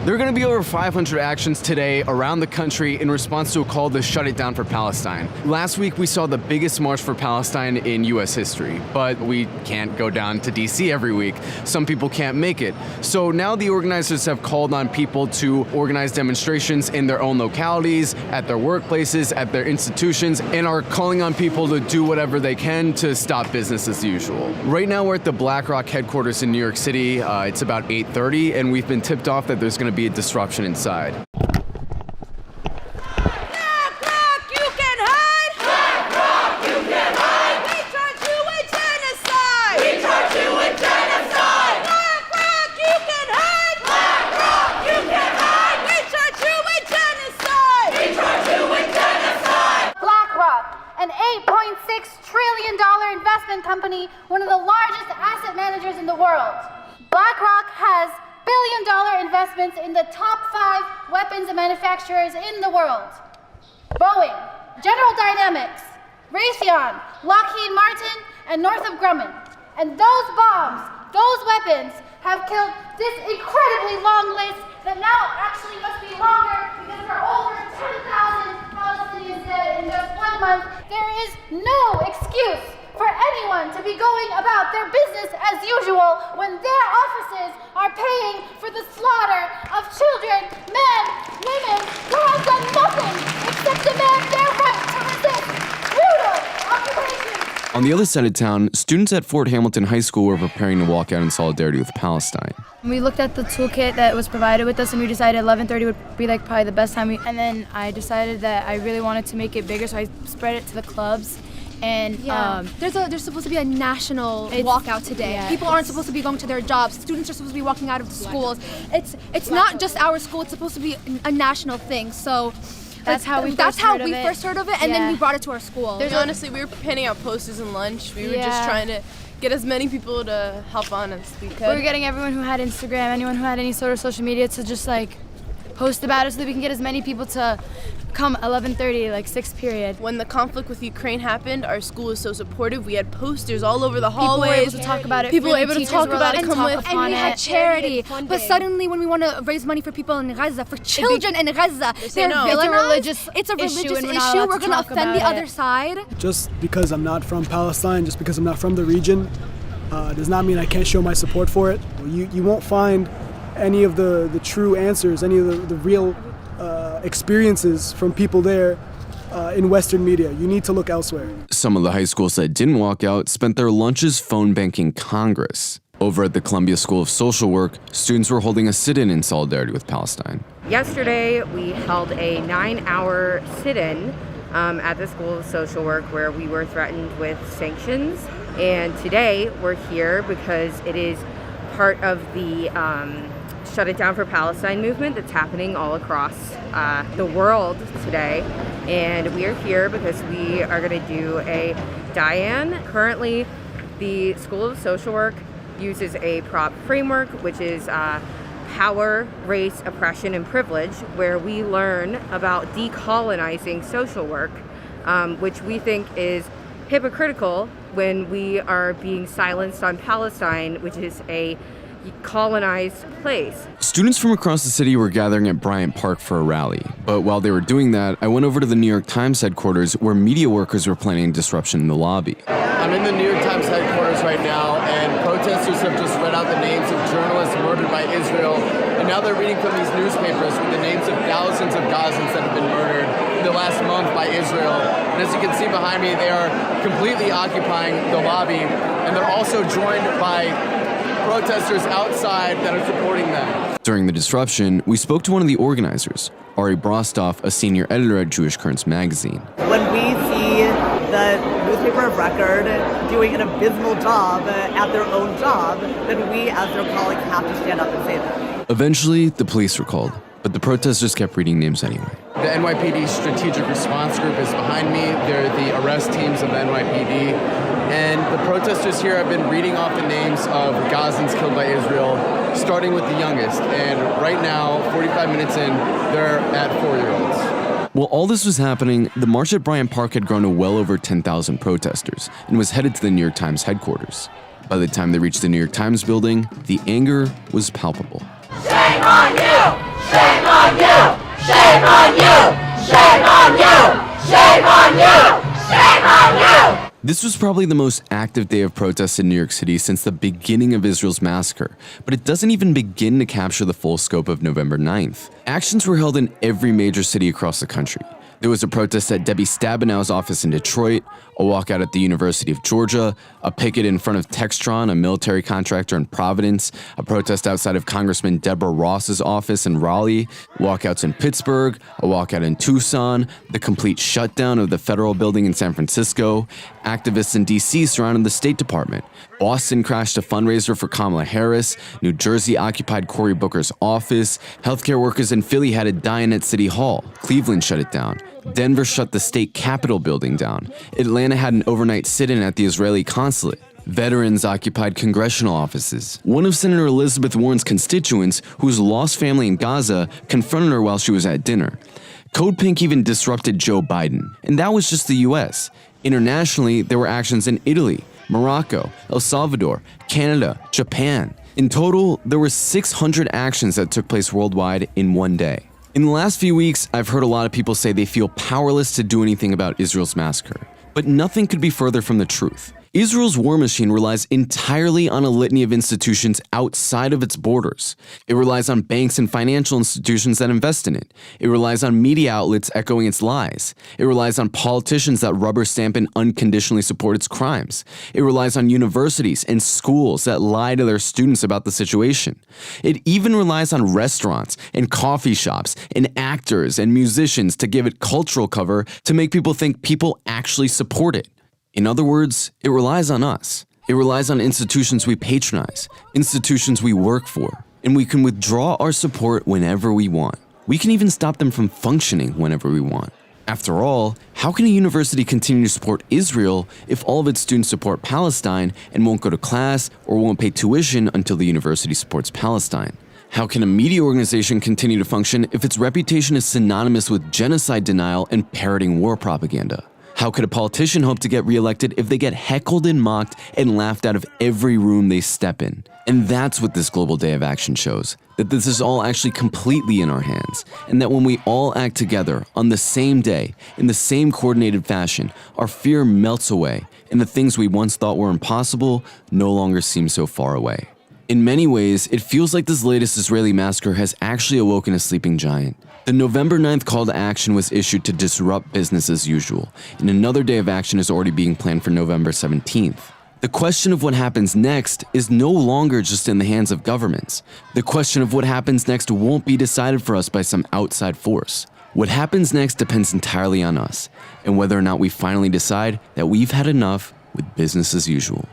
There are going to be over 500 actions today around the country in response to a call to shut it down for Palestine. Last week, we saw the biggest march for Palestine in U.S. history, but we can't go down to D.C. every week. Some people can't make it. So now the organizers have called on people to organize demonstrations in their own localities, at their workplaces, at their institutions, and are calling on people to do whatever they can to stop business as usual. Right now, we're at the BlackRock headquarters in New York City. It's about 8:30, and we've been tipped off that there's going to be a disruption inside. An $8.6 trillion investment company, one of the largest asset managers in the world. BlackRock has billion-dollar investments in the top 5 weapons manufacturers in the world. Boeing, General Dynamics, Raytheon, Lockheed Martin, and Northrop Grumman. And those bombs, those weapons, have killed this incredibly long list that now actually must be longer because there are over 10,000 Palestinians dead in just 1 month. There is no excuse for anyone to be going about their business as usual when their offices are paying for the slaughter of children, men, women who have done nothing except demand their right to resist brutal occupation. On the other side of town, students at Fort Hamilton High School were preparing to walk out in solidarity with Palestine. We looked at the toolkit that was provided with us and we decided 11:30 would be probably the best time. And then I decided that I really wanted to make it bigger, so I spread it to the clubs. And there's supposed to be a national walkout today. Yeah, People aren't supposed to be going to their jobs. Students are supposed to be walking out of the schools. It's not just our school. It's supposed to be a national thing. So that's how we first heard of it, and then we brought it to our school. Honestly, we were handing out posters and lunch. We were just trying to get as many people to help on as we could. We were getting everyone who had Instagram, anyone who had any sort of social media to just post about it so that we can get as many people to come 11:30, 6th period. When the conflict with Ukraine happened, our school was so supportive. We had posters all over the hallways. People were able to talk about it. People were able to talk about it, and we had charity. But suddenly, when we want to raise money for people in Gaza, for children in Gaza, they're villainized. It's a religious issue. We're going to offend the other side. Just because I'm not from Palestine, just because I'm not from the region, does not mean I can't show my support for it. You won't find any of the true answers, any of the real experiences from people there in Western media. You need to look elsewhere. Some of the high schools that didn't walk out spent their lunches phone banking Congress. Over at the Columbia School of Social Work, students were holding a sit-in in solidarity with Palestine. Yesterday, we held a 9-hour sit-in at the School of Social Work where we were threatened with sanctions. And today, we're here because it is part of the Shut It Down for Palestine movement that's happening all across the world today. And we are here because we are going to do a die-in. Currently, the School of Social Work uses a prop framework, which is power, race, oppression, and privilege, where we learn about decolonizing social work, which we think is hypocritical when we are being silenced on Palestine, which is a colonized place. Students from across the city were gathering at Bryant Park for a rally, but while they were doing that, I went over to the New York Times headquarters where media workers were planning disruption in the lobby. I'm in the New York Times headquarters right now, and protesters have just read out the names of journalists murdered by Israel, and now they're reading from these newspapers with the names of thousands of Gazans that have been murdered in the last month by Israel. And as you can see behind me, they are completely occupying the lobby, and they're also joined by protesters outside that are supporting them. During the disruption, we spoke to one of the organizers, Ari Brostoff, a senior editor at Jewish Currents magazine. When we see the newspaper of record doing an abysmal job at their own job, then we as their colleagues have to stand up and say that. Eventually, the police were called, but the protesters kept reading names anyway. The NYPD Strategic Response Group is behind me. They're the arrest teams of the NYPD. And the protesters here have been reading off the names of Gazans killed by Israel, starting with the youngest. And right now, 45 minutes in, they're at 4-year-olds. While all this was happening, the march at Bryant Park had grown to well over 10,000 protesters and was headed to the New York Times headquarters. By the time they reached the New York Times building, the anger was palpable. Shame on you! This was probably the most active day of protests in New York City since the beginning of Israel's massacre, but it doesn't even begin to capture the full scope of November 9th. Actions were held in every major city across the country. There was a protest at Debbie Stabenow's office in Detroit, a walkout at the University of Georgia, a picket in front of Textron, a military contractor in Providence, a protest outside of Congressman Deborah Ross's office in Raleigh, walkouts in Pittsburgh, a walkout in Tucson, the complete shutdown of the federal building in San Francisco. Activists in D.C. surrounded the State Department. Boston crashed a fundraiser for Kamala Harris. New Jersey occupied Cory Booker's office. Healthcare workers in Philly had a die-in at City Hall. Cleveland shut it down. Denver shut the state capitol building down. Atlanta had an overnight sit-in at the Israeli consulate. Veterans occupied congressional offices. One of Senator Elizabeth Warren's constituents, who's lost family in Gaza, confronted her while she was at dinner. Code Pink even disrupted Joe Biden, and that was just the US. Internationally, there were actions in Italy, Morocco, El Salvador, Canada, Japan. In total, there were 600 actions that took place worldwide in one day. In the last few weeks, I've heard a lot of people say they feel powerless to do anything about Israel's massacre. But nothing could be further from the truth. Israel's war machine relies entirely on a litany of institutions outside of its borders. It relies on banks and financial institutions that invest in it. It relies on media outlets echoing its lies. It relies on politicians that rubber stamp and unconditionally support its crimes. It relies on universities and schools that lie to their students about the situation. It even relies on restaurants and coffee shops and actors and musicians to give it cultural cover to make people think people actually support it. In other words, it relies on us. It relies on institutions we patronize, institutions we work for, and we can withdraw our support whenever we want. We can even stop them from functioning whenever we want. After all, how can a university continue to support Israel if all of its students support Palestine and won't go to class or won't pay tuition until the university supports Palestine? How can a media organization continue to function if its reputation is synonymous with genocide denial and parroting war propaganda? How could a politician hope to get reelected if they get heckled and mocked and laughed out of every room they step in? And that's what this Global Day of Action shows, that this is all actually completely in our hands, and that when we all act together on the same day, in the same coordinated fashion, our fear melts away, and the things we once thought were impossible no longer seem so far away. In many ways, it feels like this latest Israeli massacre has actually awoken a sleeping giant. The November 9th call to action was issued to disrupt business as usual, and another day of action is already being planned for November 17th. The question of what happens next is no longer just in the hands of governments. The question of what happens next won't be decided for us by some outside force. What happens next depends entirely on us, and whether or not we finally decide that we've had enough with business as usual.